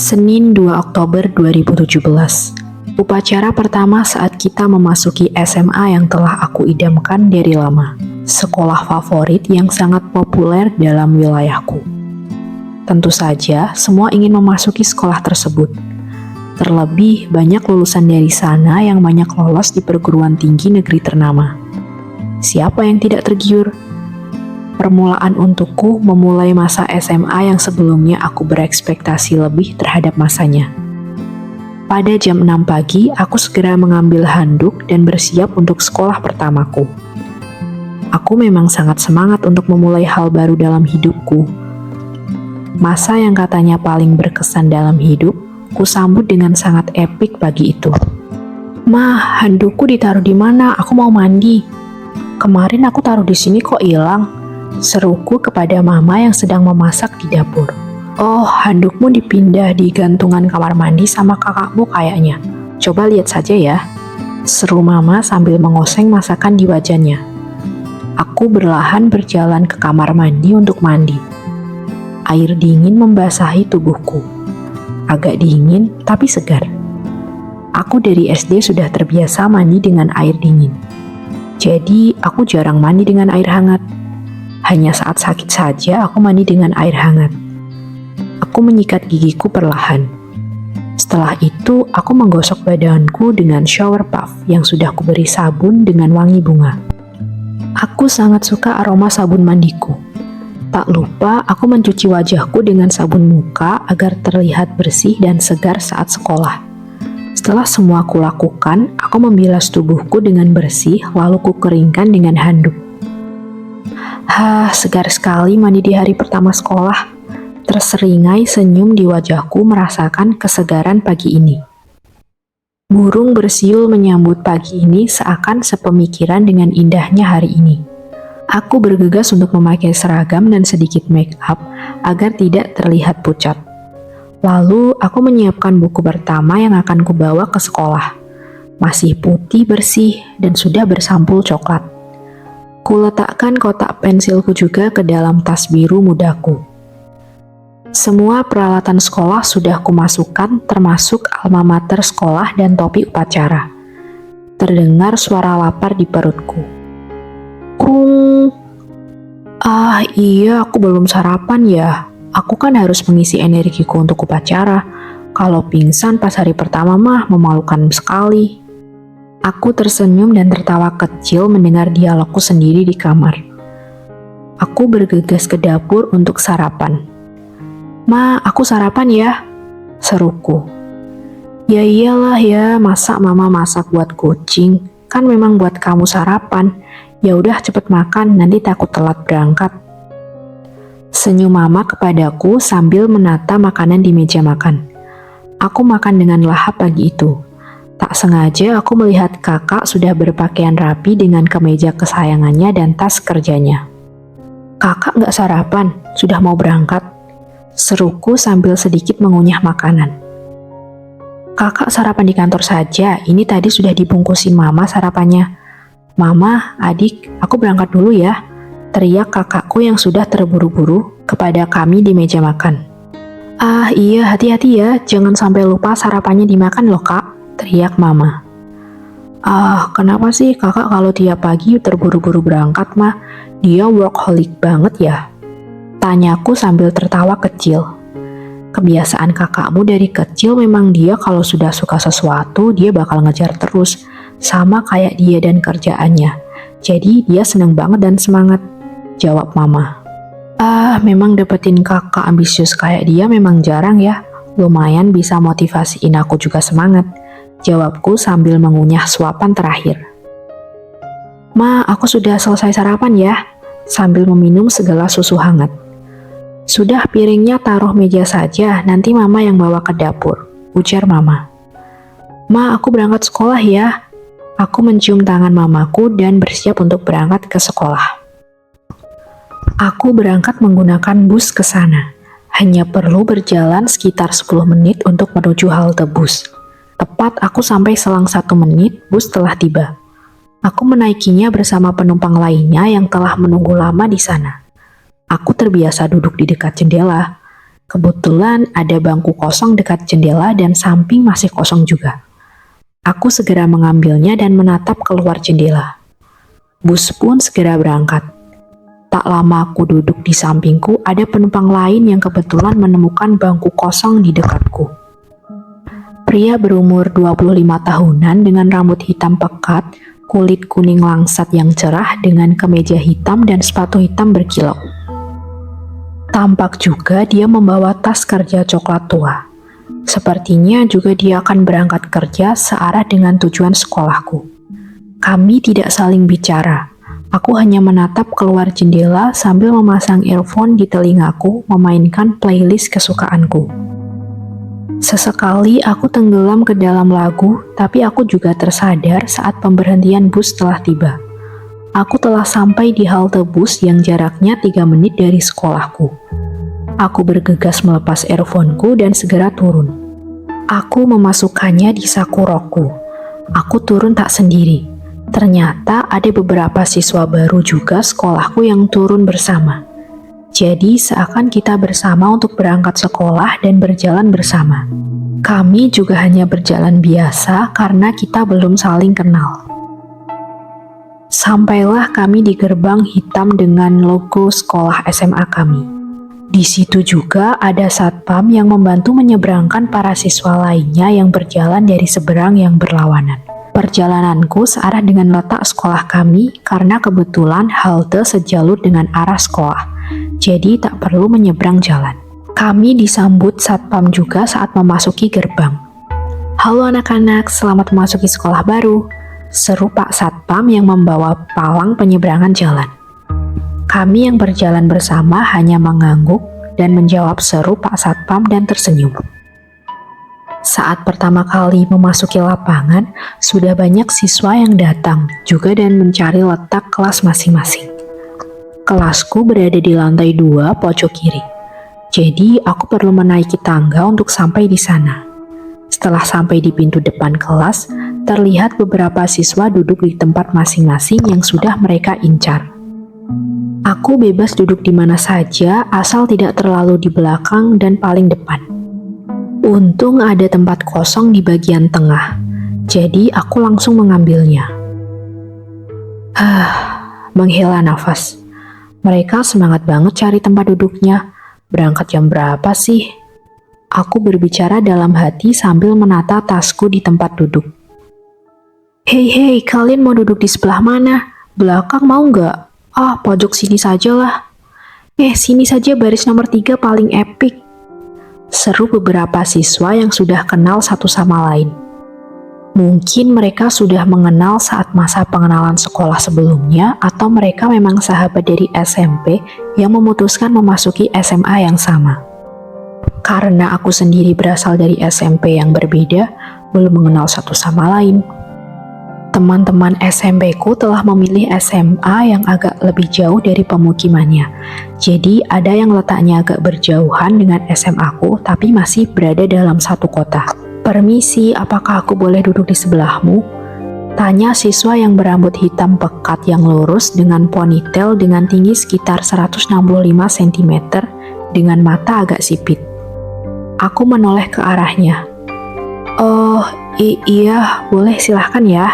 Senin 2 Oktober 2017. Upacara pertama saat kita memasuki SMA yang telah aku idamkan dari lama. Sekolah favorit yang sangat populer dalam wilayahku. Tentu saja, semua ingin memasuki sekolah tersebut. Terlebih, banyak lulusan dari sana yang banyak lolos di perguruan tinggi negeri ternama. Siapa yang tidak tergiur? Permulaan untukku memulai masa SMA yang sebelumnya aku berekspektasi lebih terhadap masanya. Pada jam 6 pagi, aku segera mengambil handuk dan bersiap untuk sekolah pertamaku. Aku memang sangat semangat untuk memulai hal baru dalam hidupku. Masa yang katanya paling berkesan dalam hidup, kusambut dengan sangat epik pagi itu. "Mah, handukku ditaruh di mana? Aku mau mandi." "Kemarin aku taruh di sini kok hilang," seruku kepada mama yang sedang memasak di dapur. "Oh, handukmu dipindah di gantungan kamar mandi sama kakakmu kayaknya. Coba lihat saja ya," seru mama sambil mengoseng masakan di wajannya. Aku berlahan berjalan ke kamar mandi untuk mandi. Air dingin membasahi tubuhku. Agak dingin, tapi segar. Aku dari SD sudah terbiasa mandi dengan air dingin. Jadi, aku jarang mandi dengan air hangat. Hanya saat sakit saja aku mandi dengan air hangat. Aku menyikat gigiku perlahan. Setelah itu, aku menggosok badanku dengan shower puff yang sudah kuberi sabun dengan wangi bunga. Aku sangat suka aroma sabun mandiku. Tak lupa, aku mencuci wajahku dengan sabun muka agar terlihat bersih dan segar saat sekolah. Setelah semua kulakukan, aku membilas tubuhku dengan bersih lalu kukeringkan dengan handuk. Segar sekali mandi di hari pertama sekolah. Terseringai senyum di wajahku merasakan kesegaran pagi ini. Burung bersiul menyambut pagi ini seakan sepemikiran dengan indahnya hari ini. Aku bergegas untuk memakai seragam dan sedikit make up agar tidak terlihat pucat. Lalu aku menyiapkan buku pertama yang akan kubawa ke sekolah. Masih putih bersih dan sudah bersampul coklat. Kuletakkan kotak pensilku juga ke dalam tas biru mudaku. Semua peralatan sekolah sudah kumasukkan termasuk alma mater sekolah dan topi upacara. Terdengar suara lapar di perutku. Krung. Iya, aku belum sarapan ya. Aku kan harus mengisi energiku untuk upacara. Kalau pingsan pas hari pertama mah memalukan sekali. Aku tersenyum dan tertawa kecil mendengar dialogku sendiri di kamar. Aku bergegas ke dapur untuk sarapan. "Ma, aku sarapan ya," seruku. "Ya iyalah ya, masa mama masak buat kucing? Kan memang buat kamu sarapan. Ya udah cepet makan, nanti takut telat berangkat." Senyum mama kepadaku sambil menata makanan di meja makan. Aku makan dengan lahap pagi itu. Tak sengaja aku melihat kakak sudah berpakaian rapi dengan kemeja kesayangannya dan tas kerjanya. "Kakak nggak sarapan? Sudah mau berangkat?" seruku sambil sedikit mengunyah makanan. "Kakak sarapan di kantor saja, ini tadi sudah dibungkusin mama sarapannya." "Mama, adik, aku berangkat dulu ya," teriak kakakku yang sudah terburu-buru kepada kami di meja makan. Iya, hati-hati ya, jangan sampai lupa sarapannya dimakan loh kak," teriak mama. Kenapa sih kakak kalau tiap pagi terburu-buru berangkat mah? Dia workaholic banget ya? Tanyaku sambil tertawa kecil. Kebiasaan kakakmu dari kecil memang dia kalau sudah suka sesuatu, dia bakal ngejar terus. Sama kayak dia dan kerjaannya. Jadi dia seneng banget dan semangat, jawab mama. Memang dapetin kakak ambisius kayak dia memang jarang ya. Lumayan bisa motivasiin aku juga semangat, jawabku sambil mengunyah suapan terakhir. "Ma, aku sudah selesai sarapan ya," sambil meminum segelas susu hangat. "Sudah, piringnya taruh meja saja, nanti mama yang bawa ke dapur," ujar mama. "Ma, aku berangkat sekolah ya." Aku mencium tangan mamaku dan bersiap untuk berangkat ke sekolah. Aku berangkat menggunakan bus ke sana. Hanya perlu berjalan sekitar 10 menit untuk menuju halte bus. Tepat aku sampai selang 1 menit, bus telah tiba. Aku menaikinya bersama penumpang lainnya yang telah menunggu lama di sana. Aku terbiasa duduk di dekat jendela. Kebetulan ada bangku kosong dekat jendela dan samping masih kosong juga. Aku segera mengambilnya dan menatap keluar jendela. Bus pun segera berangkat. Tak lama aku duduk di sampingku, ada penumpang lain yang kebetulan menemukan bangku kosong di dekatku. Pria berumur 25 tahunan dengan rambut hitam pekat, kulit kuning langsat yang cerah dengan kemeja hitam dan sepatu hitam berkilau. Tampak juga dia membawa tas kerja coklat tua. Sepertinya juga dia akan berangkat kerja searah dengan tujuan sekolahku. Kami tidak saling bicara. Aku hanya menatap keluar jendela sambil memasang earphone di telingaku memainkan playlist kesukaanku. Sesekali aku tenggelam ke dalam lagu, tapi aku juga tersadar saat pemberhentian bus telah tiba. Aku telah sampai di halte bus yang jaraknya 3 menit dari sekolahku. Aku bergegas melepas earphone-ku dan segera turun. Aku memasukkannya di saku rokku. Aku turun tak sendiri. Ternyata ada beberapa siswa baru juga sekolahku yang turun bersama. Jadi seakan kita bersama untuk berangkat sekolah dan berjalan bersama. Kami juga hanya berjalan biasa karena kita belum saling kenal. Sampailah kami di gerbang hitam dengan logo sekolah SMA kami. Di situ juga ada satpam yang membantu menyeberangkan para siswa lainnya yang berjalan dari seberang yang berlawanan. Perjalananku searah dengan letak sekolah kami karena kebetulan halte sejalur dengan arah sekolah. Jadi tak perlu menyeberang jalan. Kami disambut satpam juga saat memasuki gerbang. "Halo anak-anak, selamat memasuki sekolah baru," seru Pak Satpam yang membawa palang penyeberangan jalan. Kami yang berjalan bersama hanya mengangguk dan menjawab seru Pak Satpam dan tersenyum. Saat pertama kali memasuki lapangan, sudah banyak siswa yang datang juga dan mencari letak kelas masing-masing. Kelasku berada di lantai 2 pojok kiri. Jadi aku perlu menaiki tangga untuk sampai di sana. Setelah sampai di pintu depan kelas, terlihat beberapa siswa duduk di tempat masing-masing yang sudah mereka incar. Aku bebas duduk di mana saja asal tidak terlalu di belakang dan paling depan. Untung ada tempat kosong di bagian tengah, jadi aku langsung mengambilnya. Menghela nafas. Mereka semangat banget cari tempat duduknya. Berangkat jam berapa sih? Aku berbicara dalam hati sambil menata tasku di tempat duduk. Hei, kalian mau duduk di sebelah mana? Belakang mau nggak? Pojok sini sajalah. Sini saja baris nomor 3 paling epic. Seru beberapa siswa yang sudah kenal satu sama lain. Mungkin mereka sudah mengenal saat masa pengenalan sekolah sebelumnya atau mereka memang sahabat dari SMP yang memutuskan memasuki SMA yang sama. Karena aku sendiri berasal dari SMP yang berbeda, belum mengenal satu sama lain. Teman-teman SMP ku telah memilih SMA yang agak lebih jauh dari pemukimannya. Jadi ada yang letaknya agak berjauhan dengan SMA ku tapi masih berada dalam satu kota. "Permisi, apakah aku boleh duduk di sebelahmu?" tanya siswa yang berambut hitam pekat yang lurus dengan ponytail dengan tinggi sekitar 165 cm dengan mata agak sipit. Aku menoleh ke arahnya. Iya, boleh silahkan ya.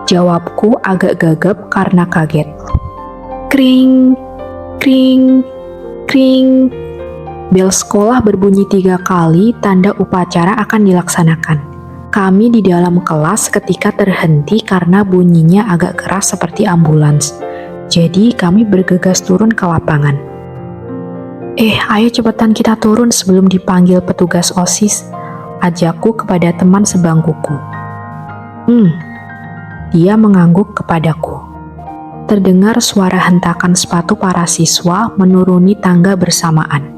Jawabku agak gagap karena kaget. Kring, kring, kring. Bel sekolah berbunyi 3 kali, tanda upacara akan dilaksanakan. Kami di dalam kelas ketika terhenti karena bunyinya agak keras seperti ambulans. Jadi kami bergegas turun ke lapangan. Ayo cepetan kita turun sebelum dipanggil petugas OSIS, ajakku kepada teman sebangkuku. Dia mengangguk kepadaku. Terdengar suara hentakan sepatu para siswa menuruni tangga bersamaan.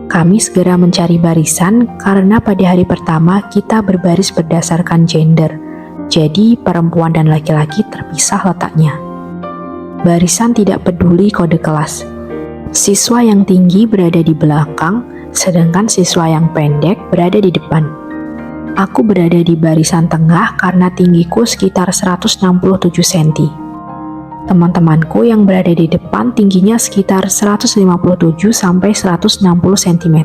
Kami segera mencari barisan karena pada hari pertama kita berbaris berdasarkan gender, jadi perempuan dan laki-laki terpisah letaknya. Barisan tidak peduli kode kelas. Siswa yang tinggi berada di belakang, sedangkan siswa yang pendek berada di depan. Aku berada di barisan tengah karena tinggiku sekitar 167 cm. Teman-temanku yang berada di depan tingginya sekitar 157 sampai 160 cm.